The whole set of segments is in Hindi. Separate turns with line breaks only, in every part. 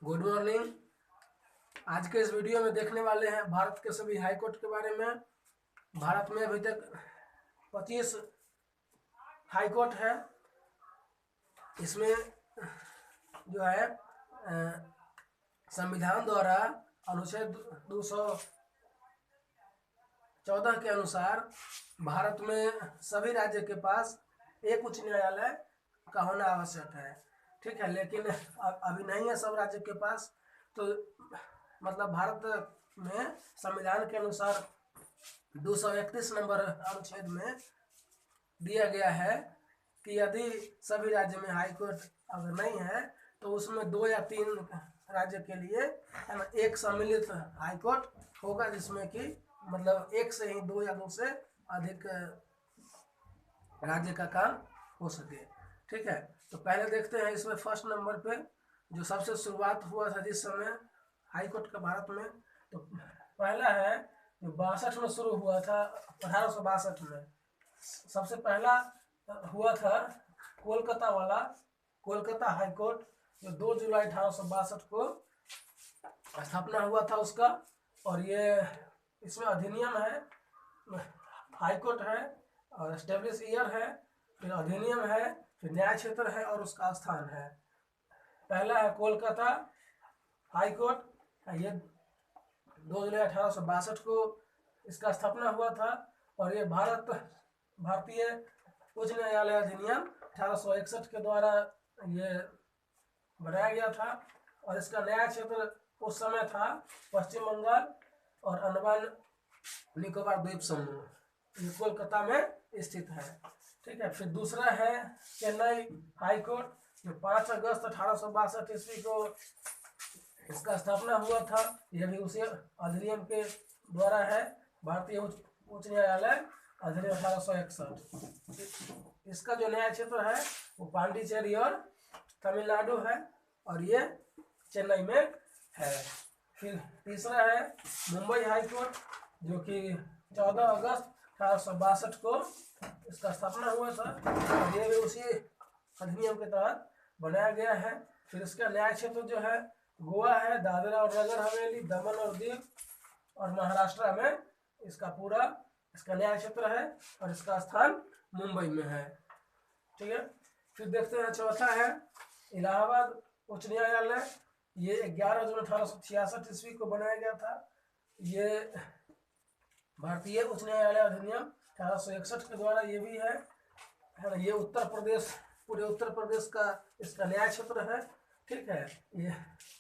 Good morning. आज के इस वीडियो में देखने वाले हैं भारत के सभी हाई कोर्ट के बारे में। भारत में अभी तक 25 हाई कोर्ट है। इसमें जो है संविधान द्वारा अनुच्छेद 214 के अनुसार भारत में सभी राज्य के पास एक उच्च न्यायालय का होना आवश्यक है। ठीक है, लेकिन अभी नहीं है सब राज्य के पास। तो मतलब भारत में संविधान के अनुसार 231 नंबर अनुच्छेद में दिया गया है कि यदि सभी राज्य में हाई कोर्ट अगर नहीं है तो उसमें 2 या 3 राज्य के लिए है ना एक सम्मिलित हाई कोर्ट होगा, जिसमें कि मतलब एक से ही 2 या 2 से अधिक राज्य का काम हो सके। ठीक है, तो पहले देखते हैं इसमें फर्स्ट नंबर पे जो सबसे शुरुआत हुआ था जिस समय हाई कोर्ट का भारत में, तो पहला है जो 62 में शुरू हुआ था, 1862 में सबसे पहला हुआ था कोलकाता वाला कोलकाता हाई कोर्ट, जो 2 जुलाई 1862 को स्थापना हुआ था उसका। और ये इसमें अधिनियम है, हाई कोर्ट है और एस्टेब्लिश ईयर है, फिर अधिनियम है, फिर न्याय क्षेत्र है और उसका स्थान है। पहला है कोलकाता हाई कोर्ट, ये 2 जुलाई 1862 को इसका स्थापना हुआ था। और ये भारतीय उच्च न्यायालय अधिनियम 1861 के द्वारा ये बनाया गया था। और इसका न्याय क्षेत्र उस समय था पश्चिम बंगाल और अंडमान निकोबार द्वीप समूह, ये कोलकाता में स्थित है। ठीक है, फिर दूसरा है चेन्नई हाई कोर्ट, जो 5 अगस्त 1862 ईस्वी को इसका स्थापना हुआ था। यह भी उसी अधिनियम के द्वारा है, भारतीय उच्च न्यायालय अधिनियम 1861। इसका जो न्याय क्षेत्र है वो पांडिचेरी और तमिलनाडु है और ये चेन्नई में है। फिर तीसरा है मुंबई हाई कोर्ट, जो कि 14 अगस्त 1862 को इसका स्थापना हुआ था और ये भी उसी अधिनियम के तहत बनाया गया है। फिर इसका न्याय क्षेत्र जो है गोवा है, दादरा और नगर हवेली, दमन और दीव और महाराष्ट्र में इसका न्याय क्षेत्र है और इसका स्थान मुंबई में है। ठीक है, फिर देखते हैं चौथा है इलाहाबाद उच्च न्यायालय, ये 11 जून 1866 ईस्वी को बनाया गया था। ये भारतीय उच्च न्यायालय अधिनियम 1861 के द्वारा ये भी है ना। ये उत्तर प्रदेश, पूरे उत्तर प्रदेश का इसका न्याय क्षेत्र है। ठीक है, ये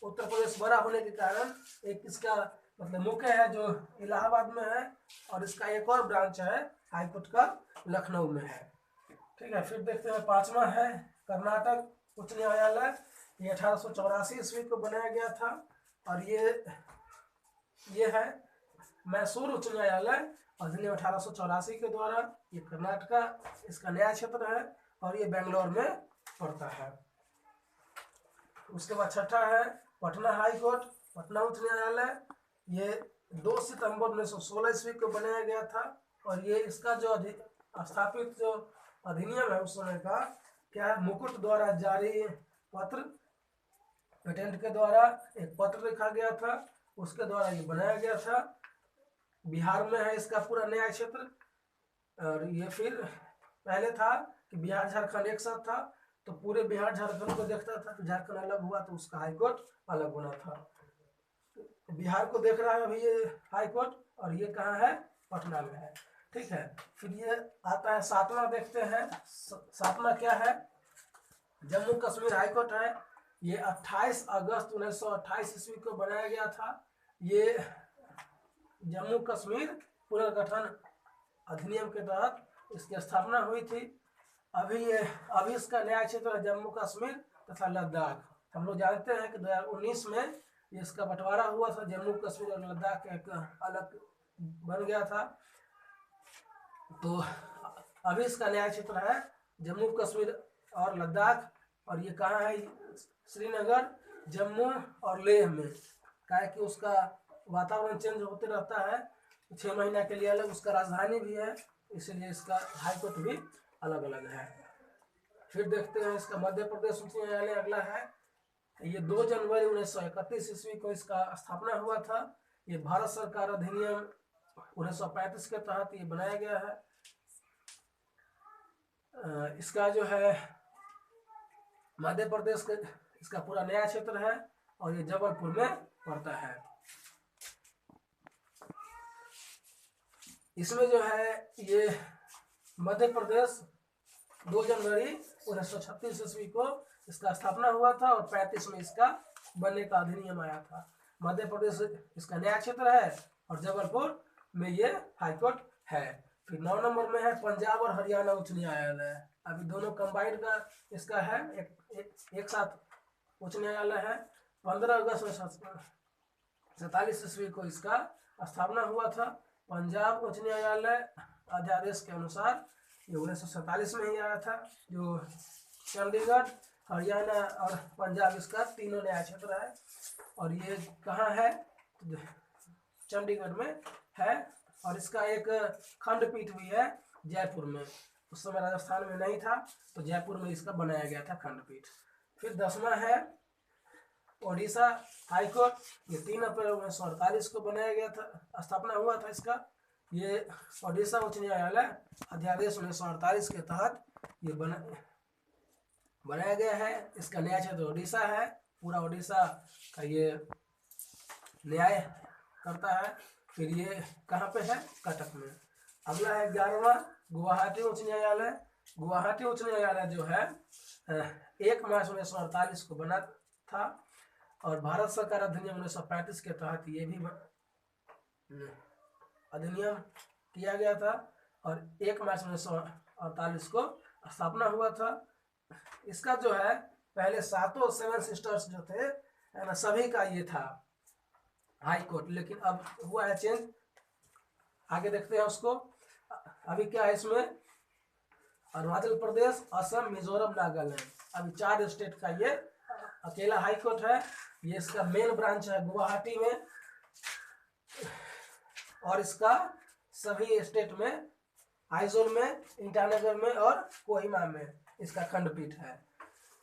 उत्तर प्रदेश बड़ा होने के कारण एक इसका मतलब मुख्य है जो इलाहाबाद में है और इसका एक और ब्रांच है हाई कोर्ट का लखनऊ में है। ठीक है, फिर देखते हैं पांचवा है कर्नाटक उच्च न्यायालय, ये 1884 ईस्वी को बनाया गया था। और ये है मैसूर उच्च न्यायालय अधिनियम 1884 के द्वारा, ये कर्नाटक इसका न्याय क्षेत्र है और ये बेंगलोर में पड़ता है। उसके बाद छठा है पटना हाई कोर्ट, पटना उच्च न्यायालय, ये 2 सितंबर 1916 ईस्वी को बनाया गया था। और ये इसका जो स्थापित जो अधिनियम है उस समय का क्या है, मुकुट द्वारा जारी पत्र, पेटेंट के द्वारा एक पत्र लिखा गया था, उसके द्वारा ये बनाया गया था। बिहार में है इसका पूरा न्याय क्षेत्र। और ये फिर पहले था कि बिहार झारखंड एक साथ था, तो पूरे बिहार झारखंड को देखता था, तो झारखंड अलग हुआ तो उसका हाई कोर्ट अलग होना था। बिहार को देख रहा है अभी ये हाई कोर्ट, और ये कहाँ है, पटना में है। ठीक है, फिर ये आता है सातवां, देखते हैं सातवां क्या है, जम्मू कश्मीर हाई कोर्ट है, ये 28 अगस्त 1928 ईस्वी को बनाया गया था। ये जम्मू कश्मीर पुनर्गठन अधिनियम के तहत इसकी स्थापना हुई थी। अभी इसका न्याय क्षेत्र है जम्मू कश्मीर तथा लद्दाख। हम लोग जानते हैं कि 2019 में इसका बंटवारा हुआ था, जम्मू कश्मीर और लद्दाख एक अलग बन गया था। तो अभी इसका न्याय क्षेत्र है जम्मू कश्मीर और लद्दाख। और ये कहाँ है, श्रीनगर, जम्मू और लेह में। क्या है कि उसका वातावरण चेंज होते रहता है, 6 महीना के लिए अलग उसका राजधानी भी है, इसलिए इसका हाई कोर्ट भी अलग अलग है। फिर देखते हैं इसका मध्य प्रदेश उच्च न्यायालय अगला है, ये 2 जनवरी 1931 ईस्वी को इसका स्थापना हुआ था। ये भारत सरकार अधिनियम 1935 के तहत ये बनाया गया है। इसका जो है मध्य प्रदेश का इसका पूरा नया क्षेत्र है और ये जबलपुर में पड़ता है। इसमें जो है ये मध्य प्रदेश 2 जनवरी 1936 ईस्वी को इसका स्थापना हुआ था और 35 में इसका बनने का अधिनियम आया था। मध्य प्रदेश इसका नया क्षेत्र है और जबलपुर में ये हाईकोर्ट है। फिर 9 नंबर में है पंजाब और हरियाणा उच्च न्यायालय। अभी दोनों कंबाइंड का इसका है, एक साथ उच्च न्यायालय है। 15 अगस्त 1947 ईस्वी को इसका स्थापना हुआ था। पंजाब उच्च न्यायालय अध्यादेश के अनुसार ये 1947 में ही आया था। जो चंडीगढ़, हरियाणा और पंजाब इसका तीनों नया क्षेत्र है और ये कहाँ है? चंडीगढ़ में है और इसका एक खंडपीठ भी है जयपुर में। उस समय राजस्थान में नहीं था तो जयपुर में इसका बनाया गया था खंडपीठ। फिर 10वां है ओडिशा हाईकोर्ट। ये 3 अप्रैल 1948 को बनाया गया था, स्थापना हुआ था इसका। ये ओडिशा उच्च न्यायालय अध्यादेश 1948 के तहत ये बनाया गया है। इसका नया क्षेत्र ओडिशा है। पूरा ओडिशा का ये न्याय करता है। फिर ये कहाँ पे है? कटक में। अगला है 11वां गुवाहाटी उच्च न्यायालय। गुवाहाटी उच्च न्यायालय जो है 1 मार्च 1948 को बना था और भारत सरकार अधिनियम 1935 के तहत ये भी अधिनियम किया गया था और 1 मार्च 1948 को स्थापना हुआ था। इसका जो है पहले 7 सिस्टर्स जो थे है ना, सभी का ये था हाई कोर्ट, लेकिन अब हुआ है चेंज। आगे देखते हैं उसको। अभी क्या है इसमें? अरुणाचल प्रदेश, असम, मिजोरम, नागालैंड। अभी 4 स्टेट का ये अकेला हाई कोर्ट है। ये इसका मेन ब्रांच है गुवाहाटी में और इसका सभी स्टेट में आइजोल में, ईटानगर में और कोहिमा में इसका खंडपीठ है।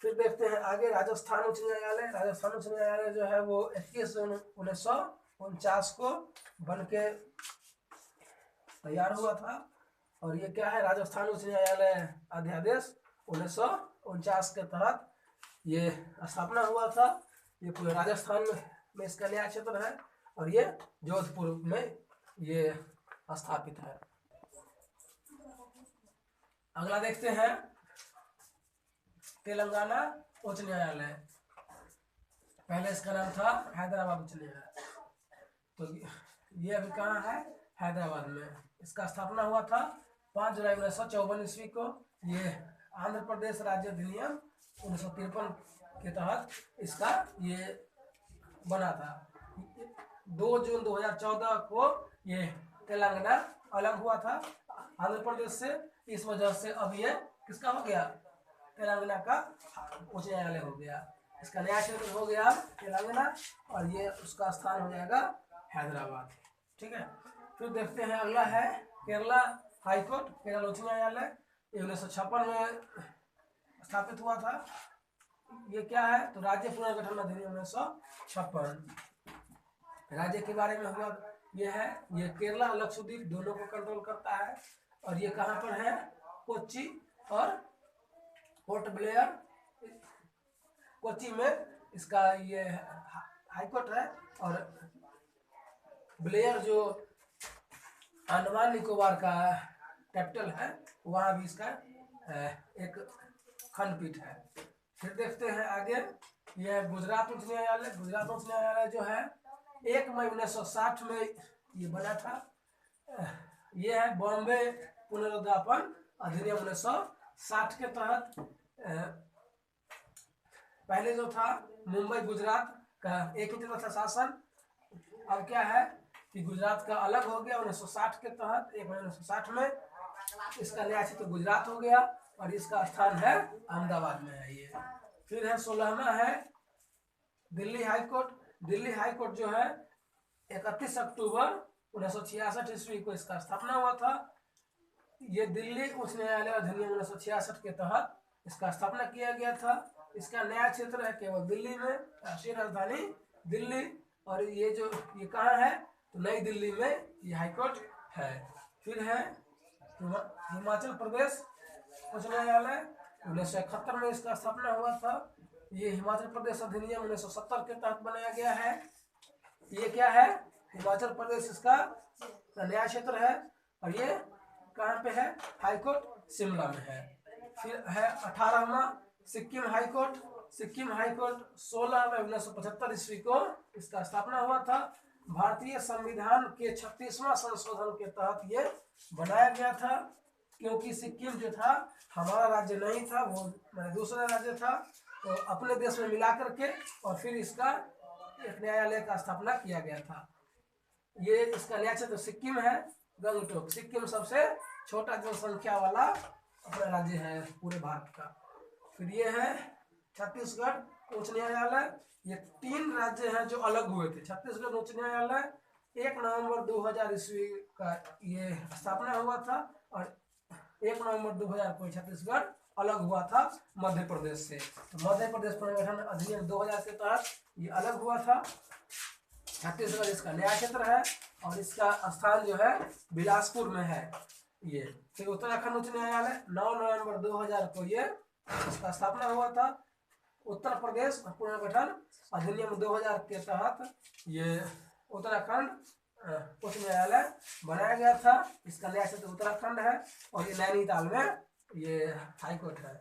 फिर देखते हैं आगे राजस्थान उच्च न्यायालय। राजस्थान उच्च न्यायालय जो है वो 21 जून 1949 को बन के तैयार हुआ था और ये क्या है? राजस्थान उच्च न्यायालय अध्यादेश 1949 के तहत ये स्थापना हुआ था। ये पूरे राजस्थान में इसका नया क्षेत्र है और ये जोधपुर में ये स्थापित है। अगला देखते हैं तेलंगाना उच्च न्यायालय। पहले इसका नाम था हैदराबाद उच्च न्यायालय। तो ये अभी कहाँ है? हैदराबाद में। इसका स्थापना हुआ था 5 जुलाई 1954 ईस्वी को। ये आंध्र प्रदेश राज्य अधिनियम 1953 के तहत इसका ये बना था। 2 जून 2014 को ये तेलंगाना अलग हुआ था आंध्र प्रदेश से। इस वजह से अब ये किसका हो गया? तेलंगाना का उच्च न्यायालय हो गया। इसका नया क्षेत्र हो गया तेलंगाना और ये उसका स्थान हो जाएगा हैदराबाद। ठीक है। फिर देखते हैं अगला है केरला हाईकोर्ट, केरला उच्च न्यायालय। 1956 में स्थापित हुआ था। ये क्या है? तो राज्य पुनर्गठन अधिनियम 1956 राज्य के बारे में हुआ। ये है, ये केरला लक्षद्वीप दोनों को कंट्रोल करता है और ये कहाँ पर है? कोच्चि और पोर्ट ब्लेयर। कोच्चि में इसका ये हाईकोर्ट है और ब्लेयर जो अंडमान निकोबार का कैपिटल है वहाँ भी इसका एक खंडपीठ है। फिर देखते हैं आगे। यह गुजरात उच्च न्यायालय। गुजरात उच्च न्यायालय जो है 1 मई 1960 में ये बना था। ये है बॉम्बे पुनरुद्धापन अधिनियम 1960 के तहत। पहले जो था मुंबई गुजरात का एक ही तरह था शासन। अब क्या है कि गुजरात का अलग हो गया 1960 के तहत। 1 मई 1960 में इसका नया क्षेत्र गुजरात हो गया और इसका स्थान है अहमदाबाद में है ये। फिर है 16वां है दिल्ली हाईकोर्ट। दिल्ली हाईकोर्ट जो है 31 अक्टूबर 1966 ईस्वी को इसका स्थापना हुआ था। ये दिल्ली उच्च न्यायालय अधिनियम 1966 के तहत इसका स्थापना किया गया था इसका नया क्षेत्र है केवल दिल्ली में, राष्ट्रीय राजधानी दिल्ली। और ये जो ये कहाँ है तो नई दिल्ली में ये हाईकोर्ट है। फिर है हिमाचल प्रदेश उच्च न्यायालय, 1971 में इसका स्थापना हुआ था। ये हिमाचल प्रदेश अधिनियम 1970 के तहत बनाया गया है। ये क्या है, हिमाचल प्रदेश इसका नया क्षेत्र है। और ये कहाँ पे है, हाईकोर्ट शिमला में है। फिर है 18वां सिक्किम हाईकोर्ट। सिक्किम हाईकोर्ट 16 में 1975 ईस्वी को इसका स्थापना हुआ था। भारतीय संविधान के 36वां संशोधन के तहत ये बनाया गया था, क्योंकि सिक्किम जो था हमारा राज्य नहीं था, वो दूसरा राज्य था। तो अपने देश में मिला करके और फिर इसका एक न्यायालय का स्थापना किया गया था। ये इसका नया क्षेत्र सिक्किम है, गंगटोक। सिक्किम सबसे छोटा जनसंख्या वाला अपना राज्य है पूरे भारत का। फिर ये है छत्तीसगढ़ उच्च न्यायालय। ये 3 राज्य हैं जो अलग हुए थे। छत्तीसगढ़ उच्च न्यायालय 1 नवंबर 2000 ईस्वी का ये स्थापना हुआ था और 1 नवंबर 2000 को छत्तीसगढ़ अलग हुआ था मध्य प्रदेश से। तो मध्य प्रदेश पुनर्गठन अधिनियम 2000 के तहत ये अलग हुआ था। छत्तीसगढ़ इसका नया क्षेत्र है और इसका स्थान जो है बिलासपुर में है। ये फिर उत्तराखंड उच्च न्यायालय 9 नवंबर 2000 को ये इसका स्थापना हुआ था। उत्तर प्रदेश पुनर्गठन अधिनियम 2000 के तहत ये उत्तराखंड उच्च न्यायालय बनाया गया था। इसका नया क्षेत्र उत्तराखंड है और ये नैनीताल में ये हाईकोर्ट है।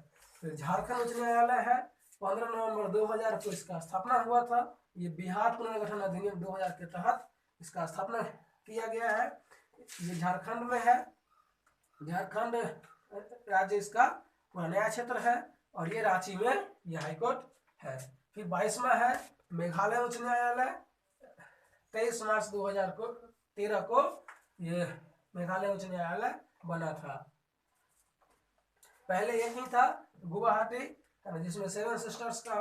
फिर झारखंड उच्च न्यायालय है, 15 नवंबर 2000 को इसका स्थापना हुआ था। ये बिहार पुनर्गठन अधिनियम 2000 के तहत इसका स्थापना किया गया है। ये झारखंड में है। झारखंड राज्य इसका पूरा नया क्षेत्र है और ये रांची में ये हाईकोर्ट है। फिर 22वां है मेघालय उच्च न्यायालय। 23 मार्च 2013 को ये मेघालय उच्च न्यायालय बना था। पहले एक ही था गुवाहाटी, जिसमें 7 सिस्टर्स का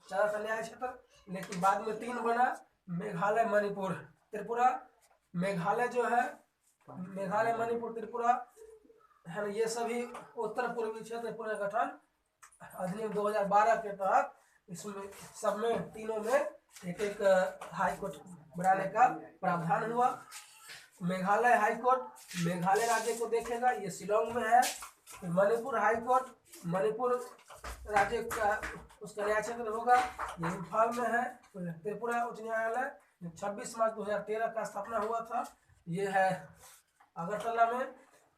चला था न्याय क्षेत्र, लेकिन बाद में 3 बना, मेघालय, मणिपुर, त्रिपुरा। मेघालय जो है, मेघालय, मणिपुर, त्रिपुरा है ना, ये सभी उत्तर पूर्वी क्षेत्र पुनर्गठन अधिनियम 2012 के तहत इसमें सब में तीनों में एक एक हाईकोर्ट बनाने का प्रावधान हुआ। मेघालय हाईकोर्ट मेघालय राज्य को देखेगा, ये शिलोंग में है। मणिपुर हाईकोर्ट मणिपुर राज्य का उसका नया क्षेत्र होगा, ये इम्फाल में है। त्रिपुरा उच्च न्यायालय 26 मार्च 2013 का स्थापना हुआ था, ये है अगरतला में।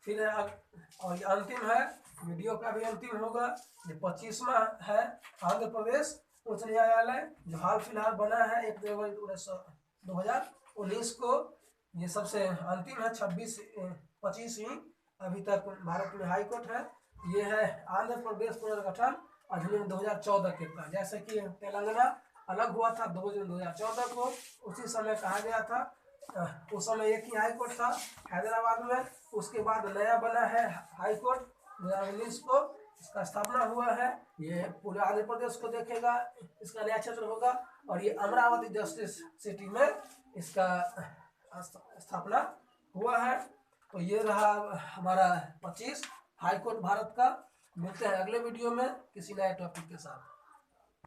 फिर और ये अंतिम है, वीडियो का भी अंतिम होगा, ये 25वां है आंध्र प्रदेश उच्च न्यायालय, जो हाल फिलहाल बना है 1 जनवरी 2019 को। ये सबसे अंतिम है, 25 ही अभी तक भारत में हाईकोर्ट है। ये है आंध्र प्रदेश पुनर्गठन अधिनियम 2014 के तहत। जैसे कि तेलंगाना अलग हुआ था 2 जून 2014 को, उसी समय कहा गया था। उस समय एक ही हाईकोर्ट था हैदराबाद में। उसके बाद नया बना है हाईकोर्ट 2019 को, इसका स्थापना हुआ है। ये पूरे आंध्र प्रदेश को देखेगा, इसका नया क्षेत्र होगा। और ये अमरावती जस्टिस सिटी में इसका स्थापना हुआ है। तो ये रहा हमारा 25 हाईकोर्ट भारत का। मिलते हैं अगले वीडियो में किसी नए टॉपिक के साथ।